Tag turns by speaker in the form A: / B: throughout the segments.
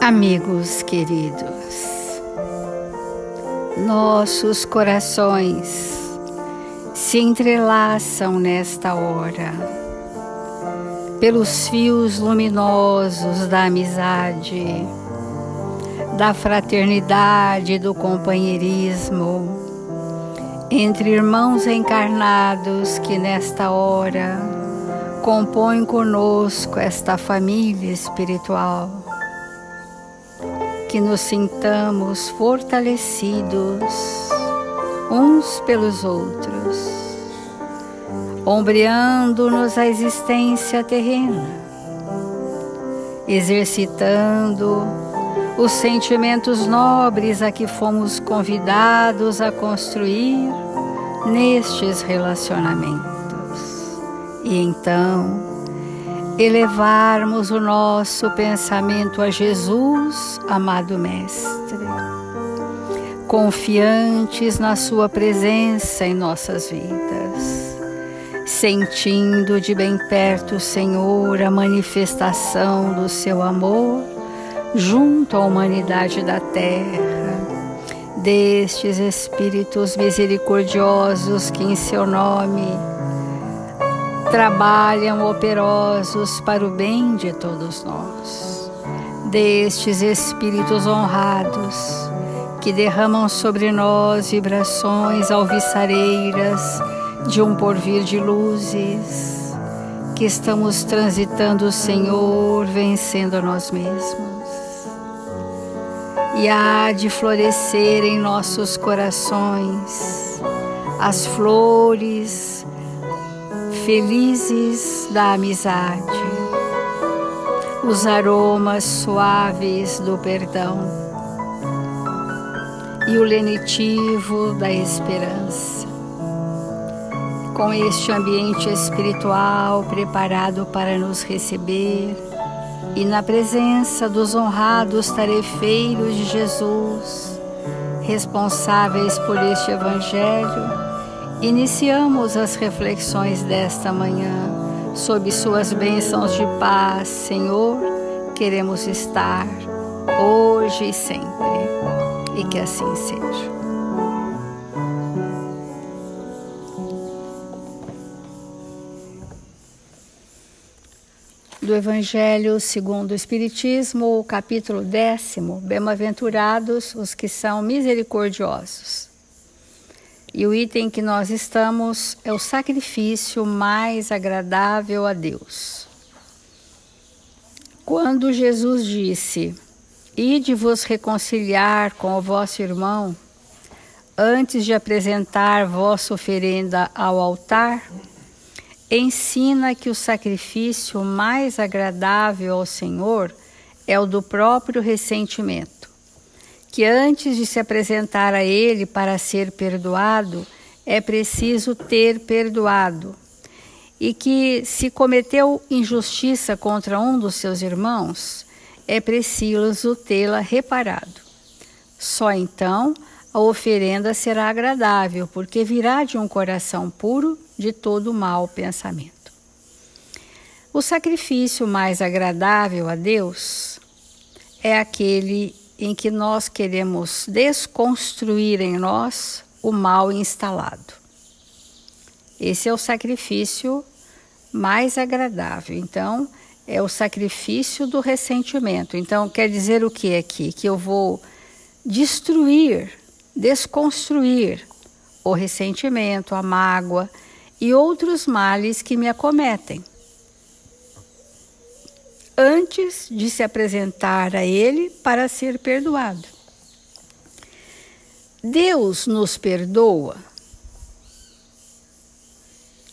A: Amigos queridos, nossos corações se entrelaçam nesta hora pelos fios luminosos da amizade, da fraternidade, do companheirismo entre irmãos encarnados que nesta hora compõem conosco esta família espiritual. Que nos sintamos fortalecidos uns pelos outros, ombreando-nos a existência terrena, exercitando os sentimentos nobres a que fomos convidados a construir nestes relacionamentos. E então, elevarmos o nosso pensamento a Jesus, amado Mestre, confiantes na sua presença em nossas vidas, sentindo de bem perto, Senhor, a manifestação do seu amor junto à humanidade da terra, destes Espíritos misericordiosos que em seu nome trabalham operosos para o bem de todos nós, destes Espíritos honrados que derramam sobre nós vibrações alviçareiras de um porvir de luzes, que estamos transitando, Senhor, vencendo a nós mesmos. E há de florescer em nossos corações as flores felizes da amizade, os aromas suaves do perdão e o lenitivo da esperança. Com este ambiente espiritual preparado para nos receber e na presença dos honrados tarefeiros de Jesus, responsáveis por este Evangelho, iniciamos as reflexões desta manhã sob suas bênçãos de paz. Senhor, queremos estar hoje e sempre, e que assim seja. Do Evangelho segundo o Espiritismo, o capítulo 10º, Bem-aventurados os que são misericordiosos. E o item que nós estamos é o sacrifício mais agradável a Deus. Quando Jesus disse: "Ide vos reconciliar com o vosso irmão, antes de apresentar vossa oferenda ao altar", ensina que o sacrifício mais agradável ao Senhor é o do próprio ressentimento, que antes de se apresentar a Ele para ser perdoado, é preciso ter perdoado, e que se cometeu injustiça contra um dos seus irmãos, é preciso tê-la reparado. Só então a oferenda será agradável, porque virá de um coração puro de todo mau pensamento. O sacrifício mais agradável a Deus é aquele em que nós queremos desconstruir em nós o mal instalado. Esse é o sacrifício mais agradável. Então, é o sacrifício do ressentimento. Então, quer dizer o que aqui? Que eu vou destruir, desconstruir o ressentimento, a mágoa e outros males que me acometem, antes de se apresentar a Ele para ser perdoado. Deus nos perdoa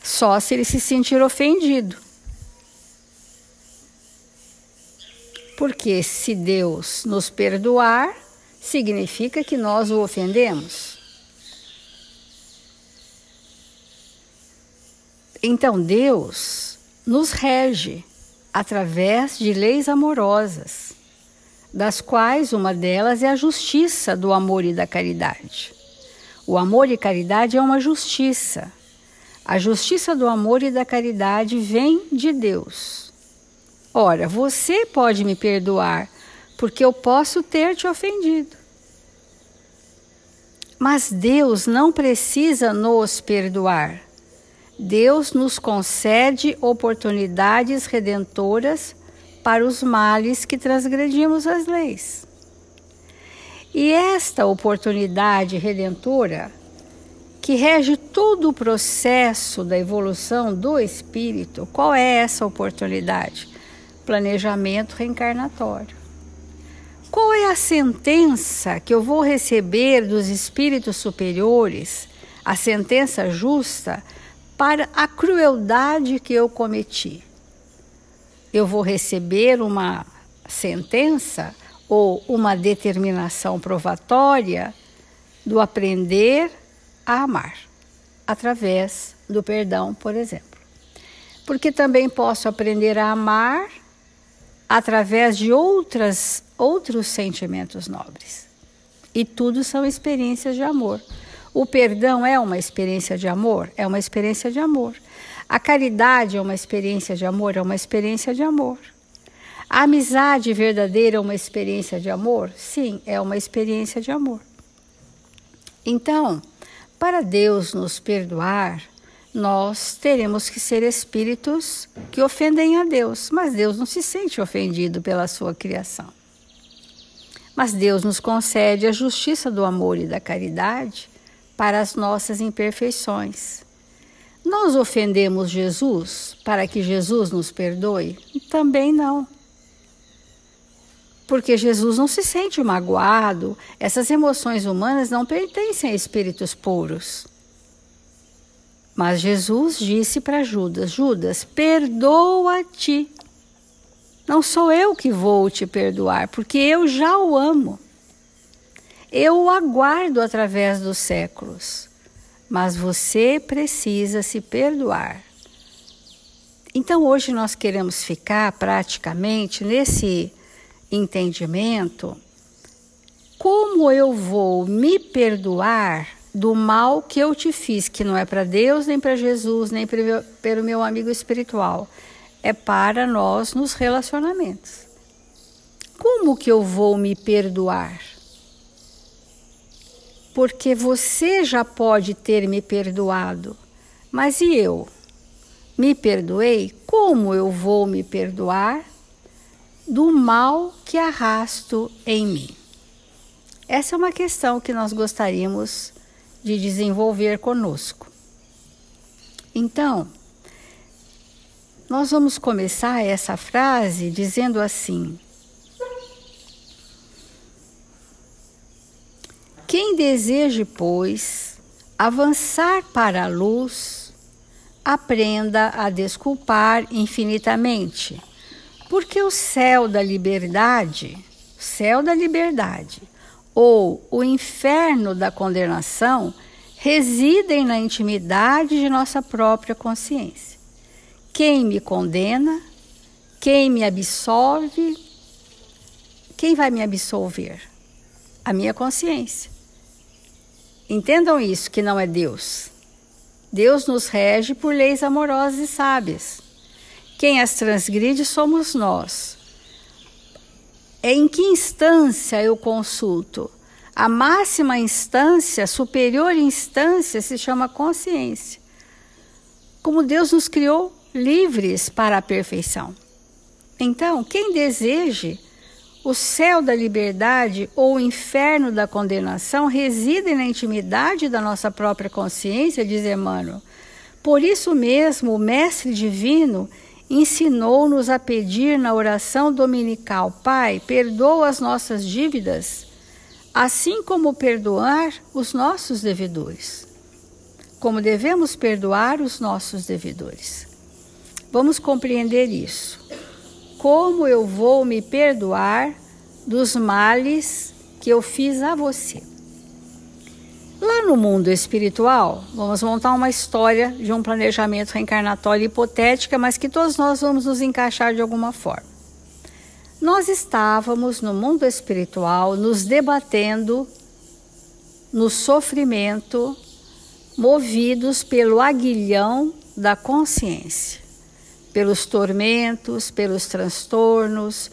A: só se Ele se sentir ofendido. Porque se Deus nos perdoar, significa que nós o ofendemos. Então Deus nos rege através de leis amorosas, das quais uma delas é a justiça do amor e da caridade. O amor e caridade é uma justiça. A justiça do amor e da caridade vem de Deus. Ora, você pode me perdoar porque eu posso ter te ofendido. Mas Deus não precisa nos perdoar. Deus nos concede oportunidades redentoras para os males que transgredimos as leis. E esta oportunidade redentora, que rege todo o processo da evolução do espírito, qual é essa oportunidade? Planejamento reencarnatório. Qual é a sentença que eu vou receber dos espíritos superiores, a sentença justa, para a crueldade que eu cometi? Eu vou receber uma sentença ou uma determinação provatória do aprender a amar, através do perdão, por exemplo. Porque também posso aprender a amar através de outros sentimentos nobres. E tudo são experiências de amor. O perdão é uma experiência de amor? É uma experiência de amor. A caridade é uma experiência de amor? É uma experiência de amor. A amizade verdadeira é uma experiência de amor? Sim, é uma experiência de amor. Então, para Deus nos perdoar, nós teremos que ser espíritos que ofendem a Deus, mas Deus não se sente ofendido pela sua criação. Mas Deus nos concede a justiça do amor e da caridade para as nossas imperfeições. Nós ofendemos Jesus para que Jesus nos perdoe? Também não. Porque Jesus não se sente magoado, essas emoções humanas não pertencem a espíritos puros. Mas Jesus disse para Judas: Judas, perdoa-te. Não sou eu que vou te perdoar, porque eu já o amo. Eu o aguardo através dos séculos. Mas você precisa se perdoar. Então hoje nós queremos ficar praticamente nesse entendimento. Como eu vou me perdoar do mal que eu te fiz, que não é para Deus, nem para Jesus, nem para o meu amigo espiritual. É para nós nos relacionamentos. Como que eu vou me perdoar? Porque você já pode ter me perdoado, mas e eu? Me perdoei? Como eu vou me perdoar do mal que arrasto em mim? Essa é uma questão que nós gostaríamos de desenvolver conosco. Então, nós vamos começar essa frase dizendo assim: quem deseje, pois, avançar para a luz, aprenda a desculpar infinitamente, porque o céu da liberdade ou o inferno da condenação residem na intimidade de nossa própria consciência. Quem me condena, quem me absolve, quem vai me absolver? A minha consciência. Entendam isso, que não é Deus. Deus nos rege por leis amorosas e sábias. Quem as transgride somos nós. Em que instância eu consulto? A máxima instância, a superior instância, se chama consciência. Como Deus nos criou livres para a perfeição. Então, quem deseje o céu da liberdade ou o inferno da condenação reside na intimidade da nossa própria consciência, diz Emmanuel. Por isso mesmo, o Mestre Divino ensinou-nos a pedir na oração dominical: Pai, perdoa as nossas dívidas, assim como perdoar os nossos devedores. Como devemos perdoar os nossos devedores. Vamos compreender isso. Como eu vou me perdoar dos males que eu fiz a você? Lá no mundo espiritual, vamos montar uma história de um planejamento reencarnatório hipotética, mas que todos nós vamos nos encaixar de alguma forma. Nós estávamos no mundo espiritual nos debatendo no sofrimento, movidos pelo aguilhão da consciência, pelos tormentos, pelos transtornos,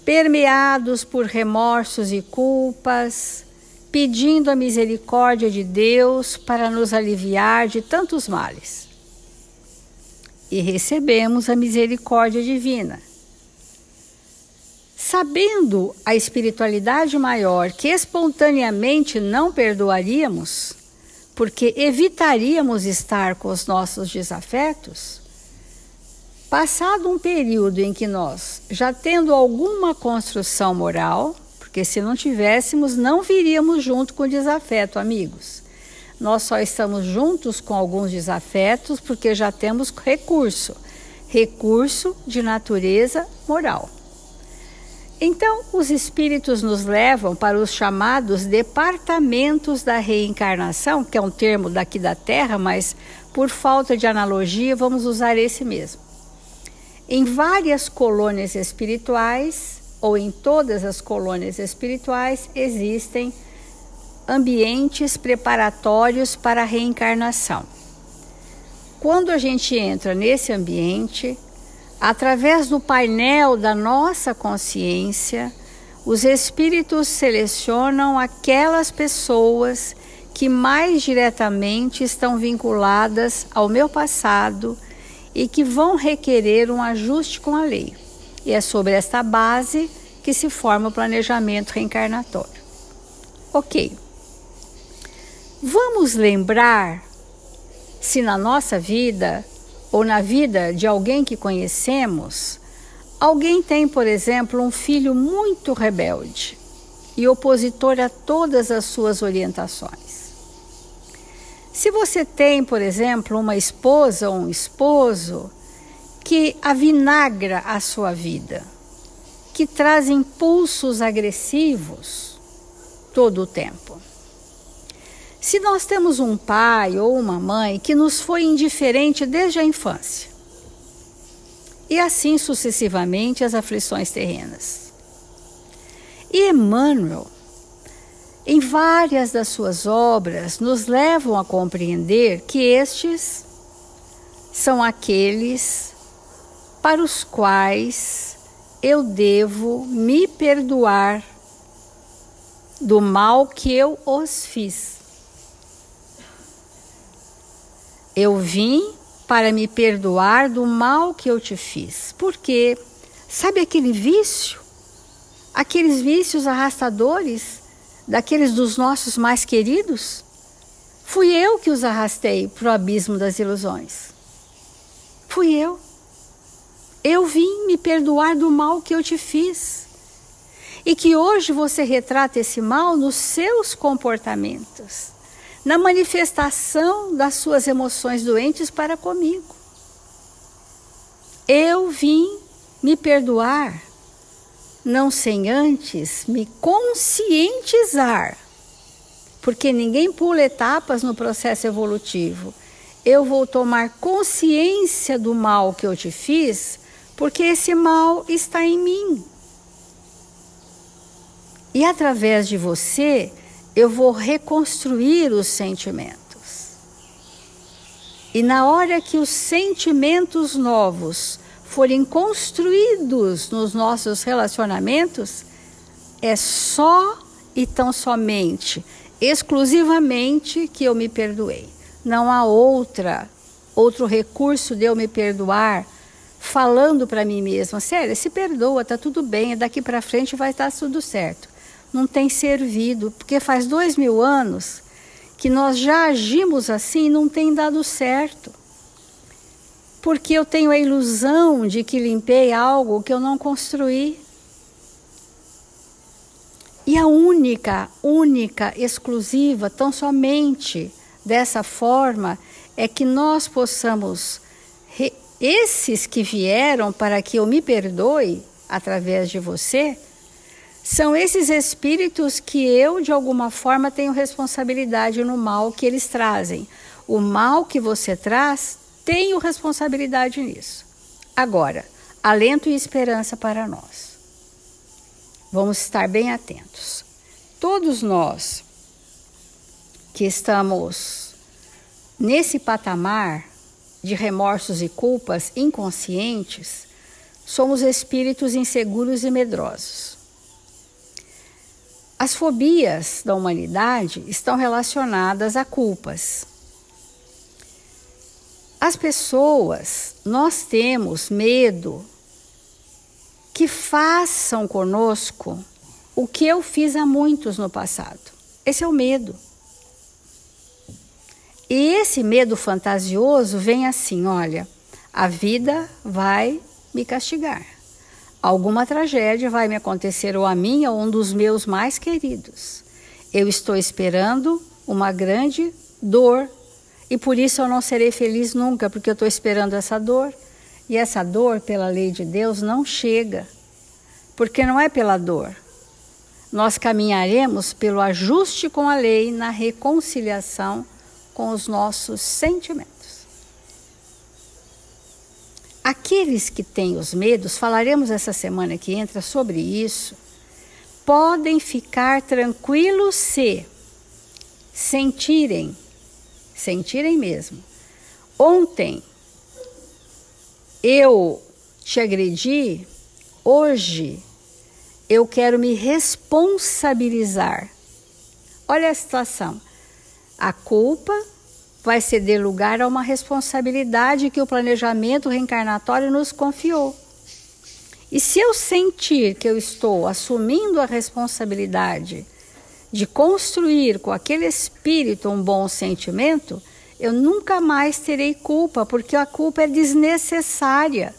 A: permeados por remorsos e culpas, pedindo a misericórdia de Deus para nos aliviar de tantos males. E recebemos a misericórdia divina. Sabendo a espiritualidade maior que espontaneamente não perdoaríamos, porque evitaríamos estar com os nossos desafetos, passado um período em que nós, já tendo alguma construção moral, porque se não tivéssemos, não viríamos junto com o desafeto, amigos. Nós só estamos juntos com alguns desafetos porque já temos recurso de natureza moral. Então, os espíritos nos levam para os chamados departamentos da reencarnação, que é um termo daqui da Terra, mas por falta de analogia, vamos usar esse mesmo. Em várias colônias espirituais, ou em todas as colônias espirituais, existem ambientes preparatórios para a reencarnação. Quando a gente entra nesse ambiente, através do painel da nossa consciência, os espíritos selecionam aquelas pessoas que mais diretamente estão vinculadas ao meu passado e que vão requerer um ajuste com a lei. E é sobre esta base que se forma o planejamento reencarnatório. Ok. Vamos lembrar se na nossa vida ou na vida de alguém que conhecemos, alguém tem, por exemplo, um filho muito rebelde e opositor a todas as suas orientações. Se você tem, por exemplo, uma esposa ou um esposo que avinagra a sua vida, que traz impulsos agressivos todo o tempo. Se nós temos um pai ou uma mãe que nos foi indiferente desde a infância, e assim sucessivamente as aflições terrenas. E Emmanuel, em várias das suas obras, nos levam a compreender que estes são aqueles para os quais eu devo me perdoar do mal que eu os fiz. Eu vim para me perdoar do mal que eu te fiz. Porque, sabe aquele vício? Aqueles vícios arrastadores, daqueles dos nossos mais queridos? Fui eu que os arrastei para o abismo das ilusões. Fui eu. Eu vim me perdoar do mal que eu te fiz. E que hoje você retrata esse mal nos seus comportamentos, na manifestação das suas emoções doentes para comigo. Eu vim me perdoar, não sem antes me conscientizar, porque ninguém pula etapas no processo evolutivo. Eu vou tomar consciência do mal que eu te fiz, porque esse mal está em mim. E através de você, eu vou reconstruir os sentimentos. E na hora que os sentimentos novos forem construídos nos nossos relacionamentos, é só e tão somente, exclusivamente, que eu me perdoei. Não há outro recurso de eu me perdoar, falando para mim mesma, Célia, se perdoa, tá tudo bem, daqui para frente vai estar tudo certo. Não tem servido, porque faz 2000 anos que nós já agimos assim e não tem dado certo. Porque eu tenho a ilusão de que limpei algo que eu não construí. E a única, exclusiva, tão somente dessa forma, é que nós possamos, esses que vieram para que eu me perdoe através de você, são esses espíritos que eu, de alguma forma, tenho responsabilidade no mal que eles trazem. O mal que você traz, tenho responsabilidade nisso. Agora, alento e esperança para nós. Vamos estar bem atentos. Todos nós que estamos nesse patamar de remorsos e culpas inconscientes, somos espíritos inseguros e medrosos. As fobias da humanidade estão relacionadas a culpas. As pessoas, nós temos medo que façam conosco o que eu fiz a muitos no passado. Esse é o medo. E esse medo fantasioso vem assim, olha, a vida vai me castigar. Alguma tragédia vai me acontecer ou a mim ou um dos meus mais queridos. Eu estou esperando uma grande dor e por isso eu não serei feliz nunca, porque eu estou esperando essa dor. E essa dor, pela lei de Deus, não chega, porque não é pela dor. Nós caminharemos pelo ajuste com a lei na reconciliação com os nossos sentimentos. Aqueles que têm os medos, falaremos essa semana que entra sobre isso, podem ficar tranquilos se sentirem mesmo. Ontem eu te agredi, hoje eu quero me responsabilizar. Olha a situação. A culpa vai ceder lugar a uma responsabilidade que o planejamento reencarnatório nos confiou. E se eu sentir que eu estou assumindo a responsabilidade de construir com aquele espírito um bom sentimento, eu nunca mais terei culpa, porque a culpa é desnecessária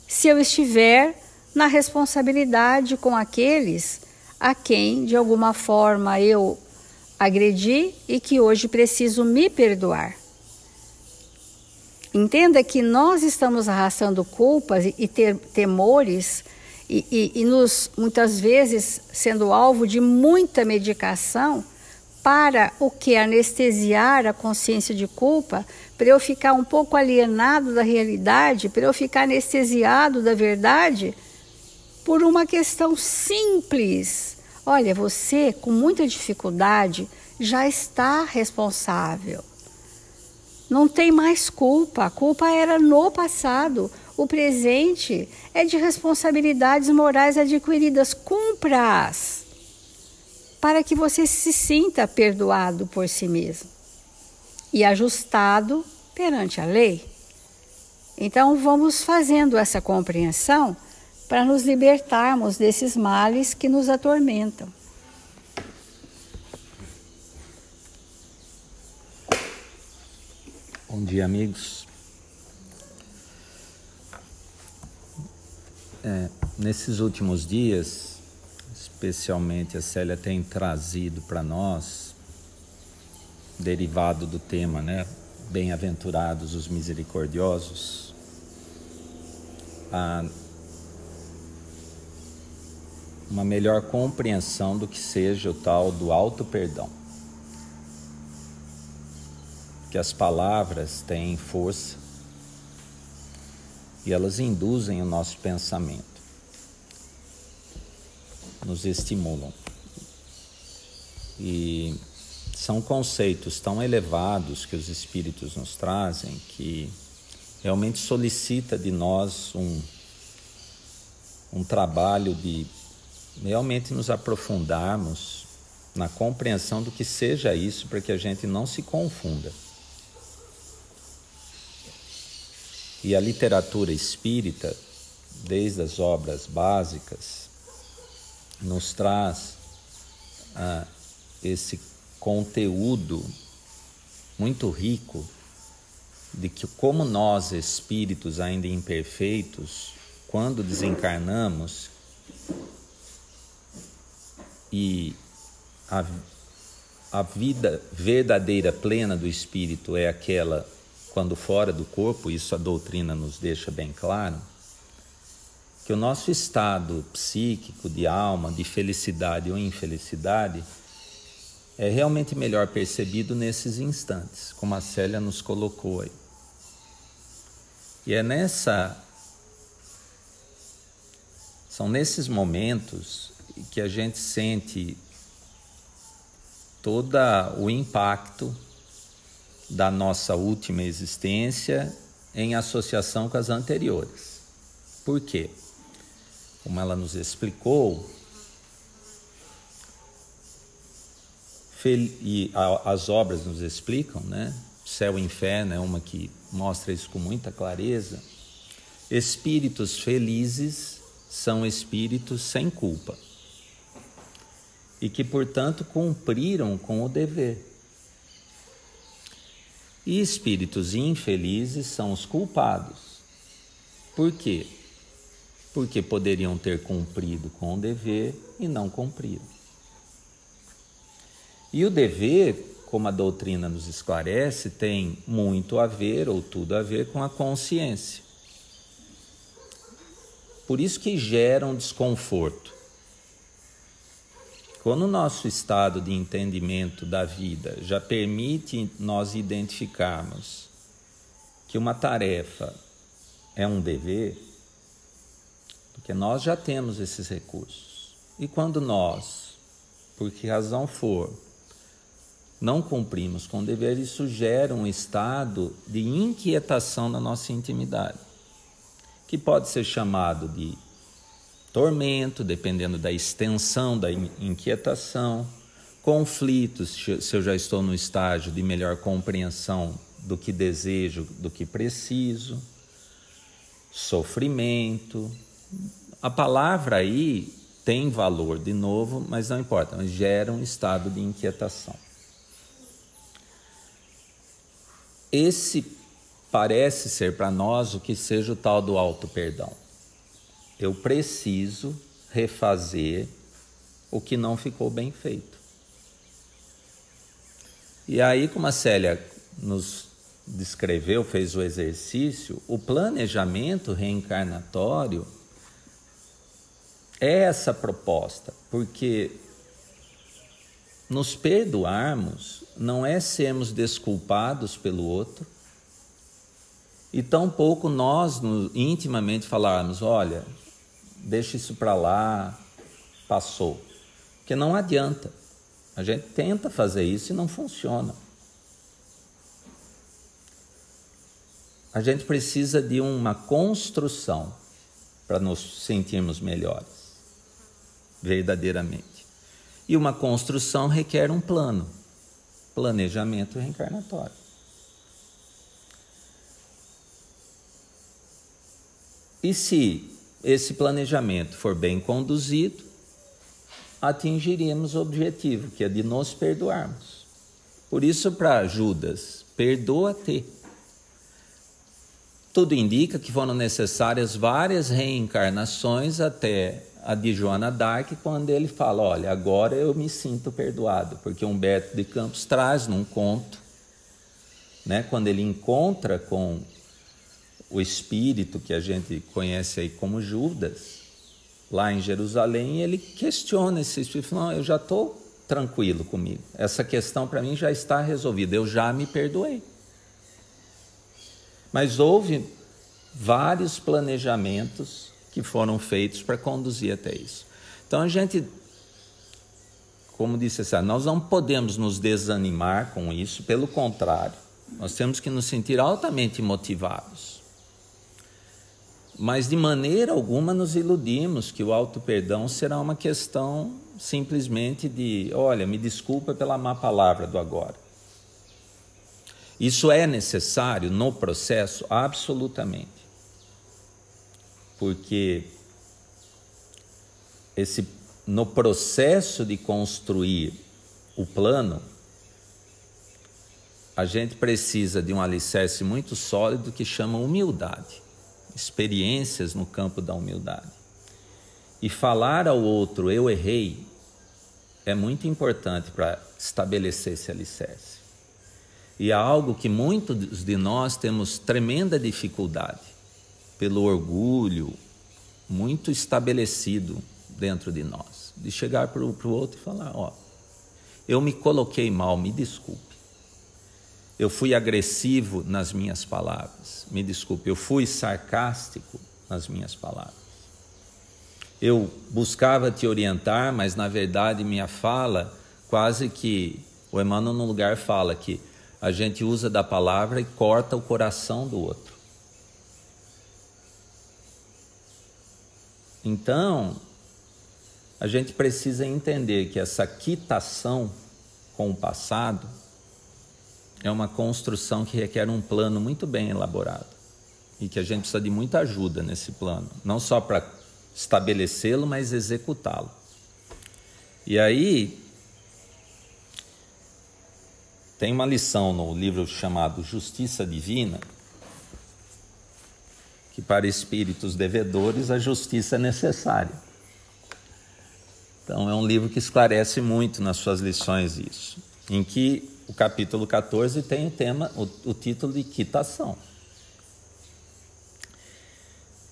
A: se eu estiver na responsabilidade com aqueles a quem, de alguma forma, eu agredi e que hoje preciso me perdoar. Entenda que nós estamos arrastando culpas e temores e nos, muitas vezes, sendo alvo de muita medicação para o que? Anestesiar a consciência de culpa, para eu ficar um pouco alienado da realidade, para eu ficar anestesiado da verdade, por uma questão simples. Olha, você, com muita dificuldade, já está responsável. Não tem mais culpa. A culpa era no passado. O presente é de responsabilidades morais adquiridas. Cumpra-as, para que você se sinta perdoado por si mesmo e ajustado perante a lei. Então, vamos fazendo essa compreensão para nos libertarmos desses males que nos atormentam.
B: Bom dia, amigos. Nesses últimos dias, especialmente a Célia tem trazido para nós, derivado do tema, né? Bem-aventurados os misericordiosos, uma melhor compreensão do que seja o tal do auto-perdão. Que as palavras têm força e elas induzem o nosso pensamento, nos estimulam. E são conceitos tão elevados que os espíritos nos trazem que realmente solicita de nós um trabalho de realmente nos aprofundarmos na compreensão do que seja isso, para que a gente não se confunda. E a literatura espírita, desde as obras básicas, nos traz esse conteúdo muito rico de que, como nós, espíritos ainda imperfeitos, quando desencarnamos e a vida verdadeira, plena do espírito é aquela quando fora do corpo, isso a doutrina nos deixa bem claro, que o nosso estado psíquico, de alma, de felicidade ou infelicidade, é realmente melhor percebido nesses instantes, como a Célia nos colocou aí. E são nesses momentos que a gente sente todo o impacto da nossa última existência em associação com as anteriores. Por quê? como ela nos explicou, e as obras nos explicam, né? Céu e Inferno é uma que mostra isso com muita clareza. Espíritos felizes são espíritos sem culpa e que, portanto, cumpriram com o dever. E espíritos infelizes são os culpados. Por quê? Porque poderiam ter cumprido com o dever e não cumpriram. E o dever, como a doutrina nos esclarece, tem muito a ver, ou tudo a ver, com a consciência. Por isso que gera um desconforto. Quando o nosso estado de entendimento da vida já permite nós identificarmos que uma tarefa é um dever, porque nós já temos esses recursos. E quando nós, por que razão for, não cumprimos com o dever, isso gera um estado de inquietação na nossa intimidade, que pode ser chamado de tormento, dependendo da extensão da inquietação, conflitos, se eu já estou no estágio de melhor compreensão do que desejo, do que preciso, sofrimento. A palavra aí tem valor, de novo, mas não importa, mas gera um estado de inquietação. Esse parece ser para nós o que seja o tal do auto-perdão. Eu preciso refazer o que não ficou bem feito. E aí, como a Célia nos descreveu, fez o exercício, o planejamento reencarnatório é essa proposta, porque nos perdoarmos não é sermos desculpados pelo outro, e tampouco nós intimamente falarmos, olha, deixa isso para lá, passou. Porque não adianta. A gente tenta fazer isso e não funciona. A gente precisa de uma construção para nos sentirmos melhores, verdadeiramente. E uma construção requer um plano, planejamento reencarnatório. E se esse planejamento for bem conduzido, atingiremos o objetivo, que é de nos perdoarmos. Por isso, para Judas, perdoa-te. Tudo indica que foram necessárias várias reencarnações até a de Joana d'Arc, quando ele fala, olha, agora eu me sinto perdoado, porque Humberto de Campos traz num conto, né, quando ele encontra com o espírito que a gente conhece aí como Judas, lá em Jerusalém, ele questiona esse espírito, não, eu já estou tranquilo comigo, essa questão para mim já está resolvida, eu já me perdoei. Mas houve vários planejamentos que foram feitos para conduzir até isso. Então a gente, como disse assim, nós não podemos nos desanimar com isso, pelo contrário, nós temos que nos sentir altamente motivados. Mas de maneira alguma nos iludimos que o auto-perdão será uma questão simplesmente de, olha, me desculpa pela má palavra do agora. Isso é necessário no processo? Absolutamente. Porque no processo de construir o plano, a gente precisa de um alicerce muito sólido que chama humildade. Experiências no campo da humildade. E falar ao outro, eu errei, é muito importante para estabelecer esse alicerce. E é algo que muitos de nós temos tremenda dificuldade, pelo orgulho muito estabelecido dentro de nós, de chegar para o outro e falar, ó, eu me coloquei mal, me desculpe. Eu fui agressivo nas minhas palavras, me desculpe, eu fui sarcástico nas minhas palavras. Eu buscava te orientar, mas na verdade minha fala, quase que, o Emmanuel num lugar fala que a gente usa da palavra e corta o coração do outro. Então, a gente precisa entender que essa quitação com o passado é uma construção que requer um plano muito bem elaborado e que a gente precisa de muita ajuda nesse plano, não só para estabelecê-lo, mas executá-lo. E aí, tem uma lição no livro chamado Justiça Divina, que para espíritos devedores a justiça é necessária. Então é um livro que esclarece muito nas suas lições isso, em que o capítulo 14 tem o título de quitação.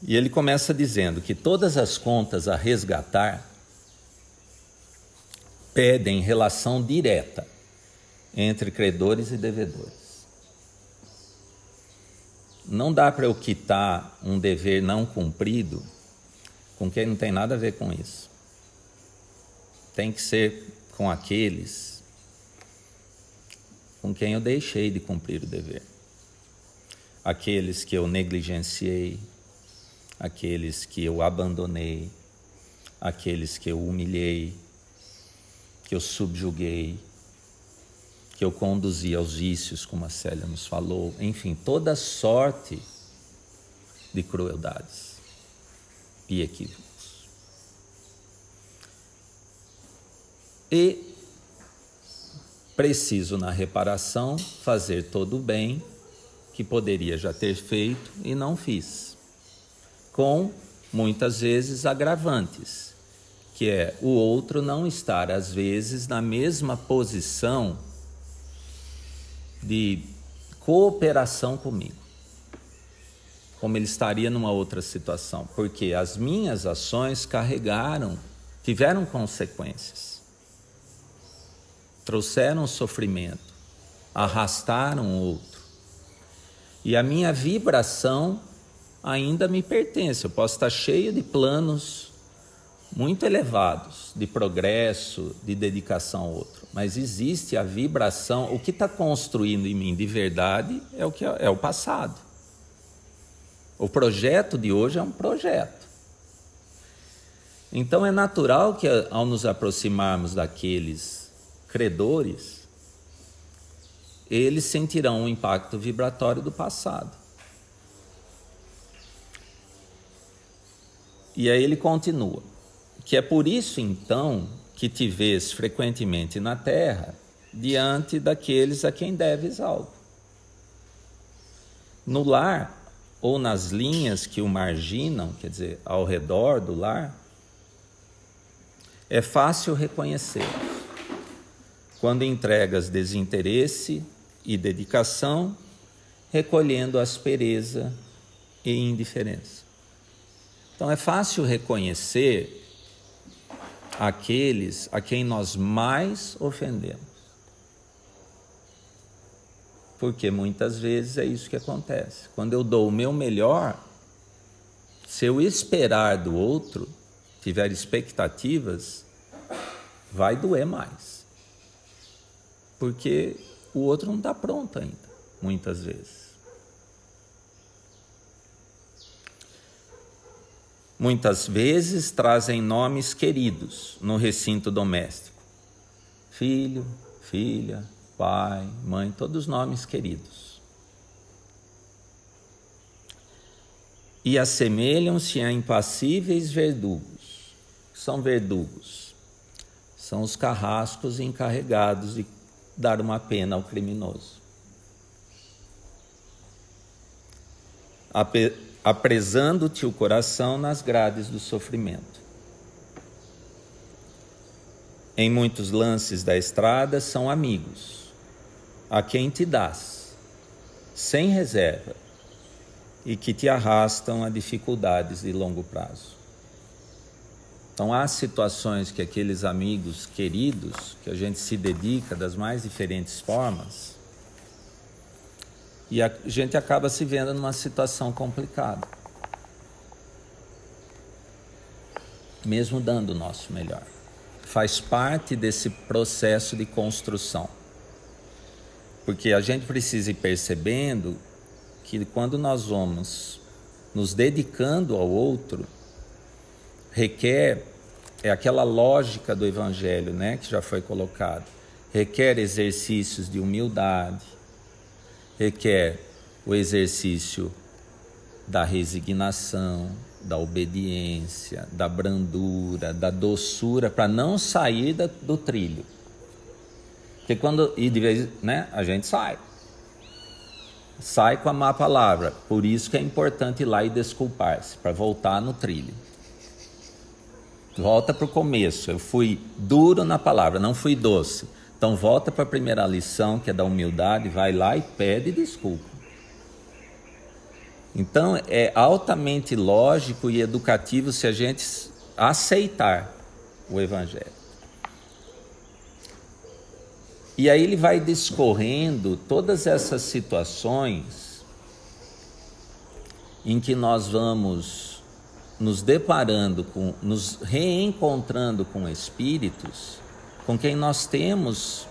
B: E ele começa dizendo que todas as contas a resgatar pedem relação direta entre credores e devedores. Não dá para eu quitar um dever não cumprido com quem não tem nada a ver com isso. Tem que ser com aqueles com quem eu deixei de cumprir o dever. Aqueles que eu negligenciei, aqueles que eu abandonei, aqueles que eu humilhei, que eu subjuguei, que eu conduzi aos vícios, como a Célia nos falou, enfim, toda sorte de crueldades e equívocos. E preciso, na reparação, fazer todo o bem que poderia já ter feito e não fiz, com, muitas vezes, agravantes, que é o outro não estar, às vezes, na mesma posição de cooperação comigo, como ele estaria numa outra situação, porque as minhas ações tiveram consequências, trouxeram sofrimento, arrastaram o outro, e a minha vibração ainda me pertence. Eu posso estar cheio de planos muito elevados, de progresso, de dedicação ao outro, mas existe a vibração. O que está construindo em mim de verdade é o passado. O projeto de hoje é um projeto. Então é natural que, ao nos aproximarmos daqueles credores, eles sentirão o impacto vibratório do passado. E aí ele continua, que é por isso então que te vês frequentemente na terra diante daqueles a quem deves algo. No lar ou nas linhas que o marginam, quer dizer, ao redor do lar, é fácil reconhecê-los. Quando entregas desinteresse e dedicação, recolhendo aspereza e indiferença. Então é fácil reconhecer aqueles a quem nós mais ofendemos. Porque muitas vezes é isso que acontece. Quando eu dou o meu melhor, se eu esperar do outro, tiver expectativas, vai doer mais. Porque o outro não está pronto ainda, muitas vezes. Muitas vezes trazem nomes queridos no recinto doméstico. Filho, filha, pai, mãe, todos nomes queridos. E assemelham-se a impassíveis verdugos. São verdugos. São os carrascos encarregados de dar uma pena ao criminoso. Apresando-te o coração nas grades do sofrimento. Em muitos lances da estrada são amigos, a quem te dás, sem reserva, e que te arrastam a dificuldades de longo prazo. Então há situações que aqueles amigos queridos, que a gente se dedica das mais diferentes formas, e a gente acaba se vendo numa situação complicada, mesmo dando o nosso melhor. Faz parte desse processo de construção, porque a gente precisa ir percebendo que quando nós vamos nos dedicando ao outro, requer, é aquela lógica do Evangelho, né, que já foi colocado, requer exercícios de humildade, requer o exercício da resignação, da obediência, da brandura, da doçura, para não sair do trilho. Porque de vez, né, a gente sai com a má palavra. Por isso que é importante ir lá e desculpar-se, para voltar no trilho. Volta para o começo. Eu fui duro na palavra, não fui doce. Então volta para a primeira lição, que é da humildade, vai lá e pede desculpa. Então é altamente lógico e educativo se a gente aceitar o Evangelho. E aí ele vai discorrendo todas essas situações em que nós vamos nos deparando nos reencontrando com espíritos com quem nós temos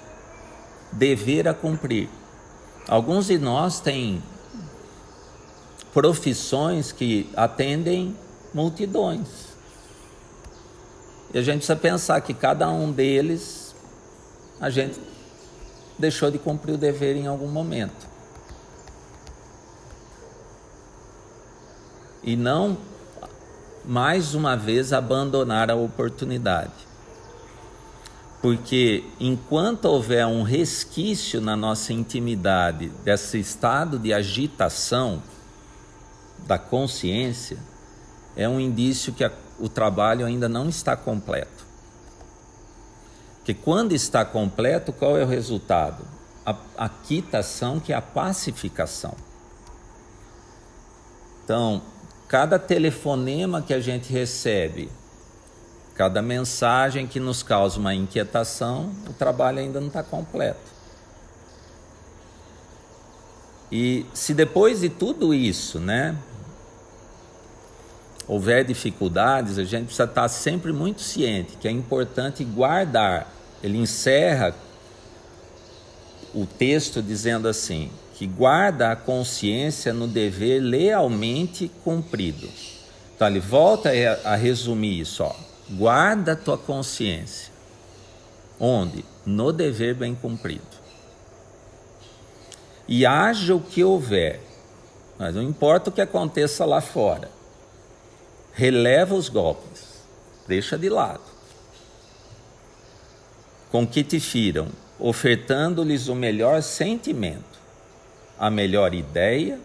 B: dever a cumprir. Alguns de nós têm profissões que atendem multidões. E a gente precisa pensar que cada um deles, a gente deixou de cumprir o dever em algum momento. E não, mais uma vez, abandonar a oportunidade. Porque enquanto houver um resquício na nossa intimidade desse estado de agitação da consciência, é um indício que o trabalho ainda não está completo. Porque quando está completo, qual é o resultado? A quitação, que é a pacificação. Então, cada telefonema que a gente recebe, cada mensagem que nos causa uma inquietação, o trabalho ainda não está completo. E se depois de tudo isso, né, houver dificuldades, a gente precisa estar sempre muito ciente que é importante guardar. Ele encerra o texto dizendo assim, que guarda a consciência no dever lealmente cumprido. Então ele volta a resumir isso, ó. Guarda a tua consciência. Onde? No dever bem cumprido. E haja o que houver, mas não importa o que aconteça lá fora. Releva os golpes, deixa de lado. Com que te firam, ofertando-lhes o melhor sentimento, a melhor ideia,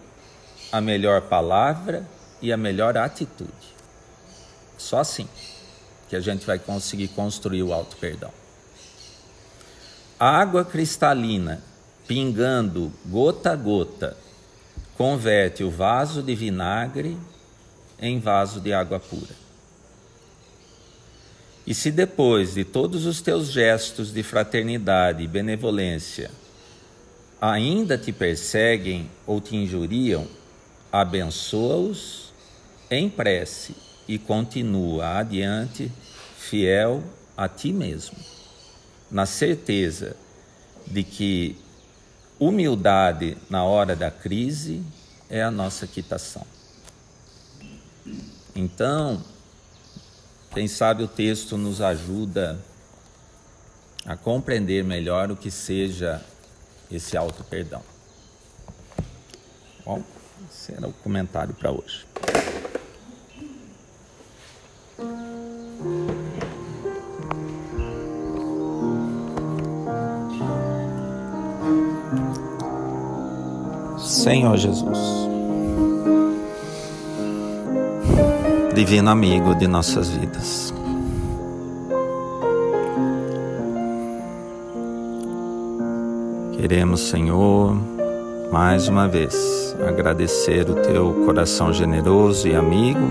B: a melhor palavra e a melhor atitude. Só assim que a gente vai conseguir construir o auto-perdão. Água cristalina, pingando gota a gota, converte o vaso de vinagre em vaso de água pura. E se depois de todos os teus gestos de fraternidade e benevolência ainda te perseguem ou te injuriam, abençoa-os em prece e continua adiante fiel a ti mesmo, na certeza de que humildade na hora da crise é a nossa quitação. Então, quem sabe o texto nos ajuda a compreender melhor o que seja esse auto-perdão. Bom, esse era o comentário para hoje. Senhor Jesus, divino amigo de nossas vidas, queremos, Senhor, mais uma vez agradecer o teu coração generoso e amigo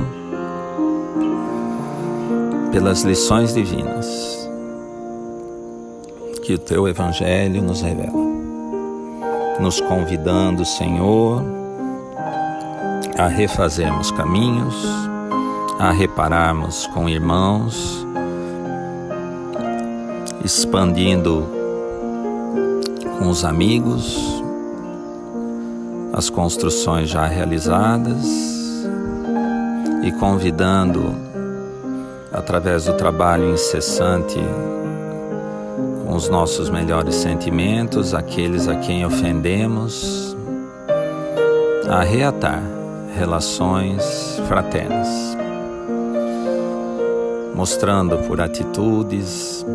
B: pelas lições divinas que o teu Evangelho nos revela, nos convidando, Senhor, a refazermos caminhos, a repararmos com irmãos, expandindo com os amigos as construções já realizadas e convidando através do trabalho incessante com os nossos melhores sentimentos, aqueles a quem ofendemos, a reatar relações fraternas, mostrando por atitudes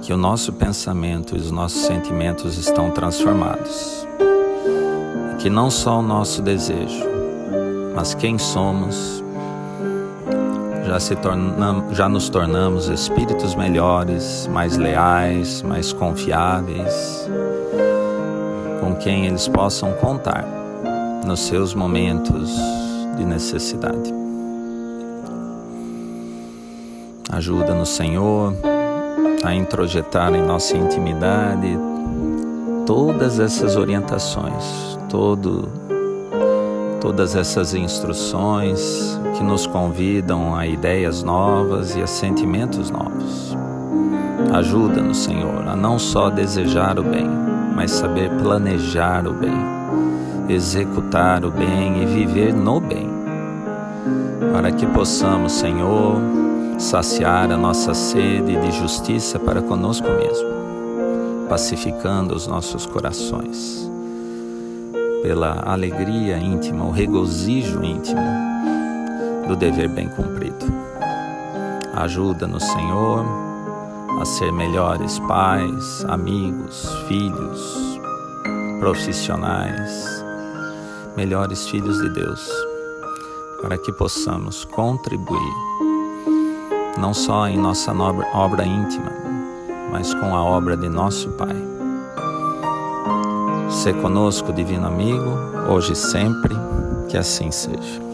B: que o nosso pensamento e os nossos sentimentos estão transformados, e que não só o nosso desejo, mas quem somos, já nos tornamos espíritos melhores, mais leais, mais confiáveis, com quem eles possam contar nos seus momentos de necessidade. Ajuda-nos, Senhor, a introjetar em nossa intimidade todas essas orientações, todas essas instruções que nos convidam a ideias novas e a sentimentos novos. Ajuda-nos, Senhor, a não só desejar o bem, mas saber planejar o bem, executar o bem e viver no bem, para que possamos, Senhor, saciar a nossa sede de justiça para conosco mesmo, pacificando os nossos corações pela alegria íntima, o regozijo íntimo do dever bem cumprido. Ajuda-nos, Senhor, a ser melhores pais, amigos, filhos, profissionais, melhores filhos de Deus, para que possamos contribuir não só em nossa obra íntima, mas com a obra de nosso Pai. Sê conosco, divino amigo, hoje e sempre, que assim seja.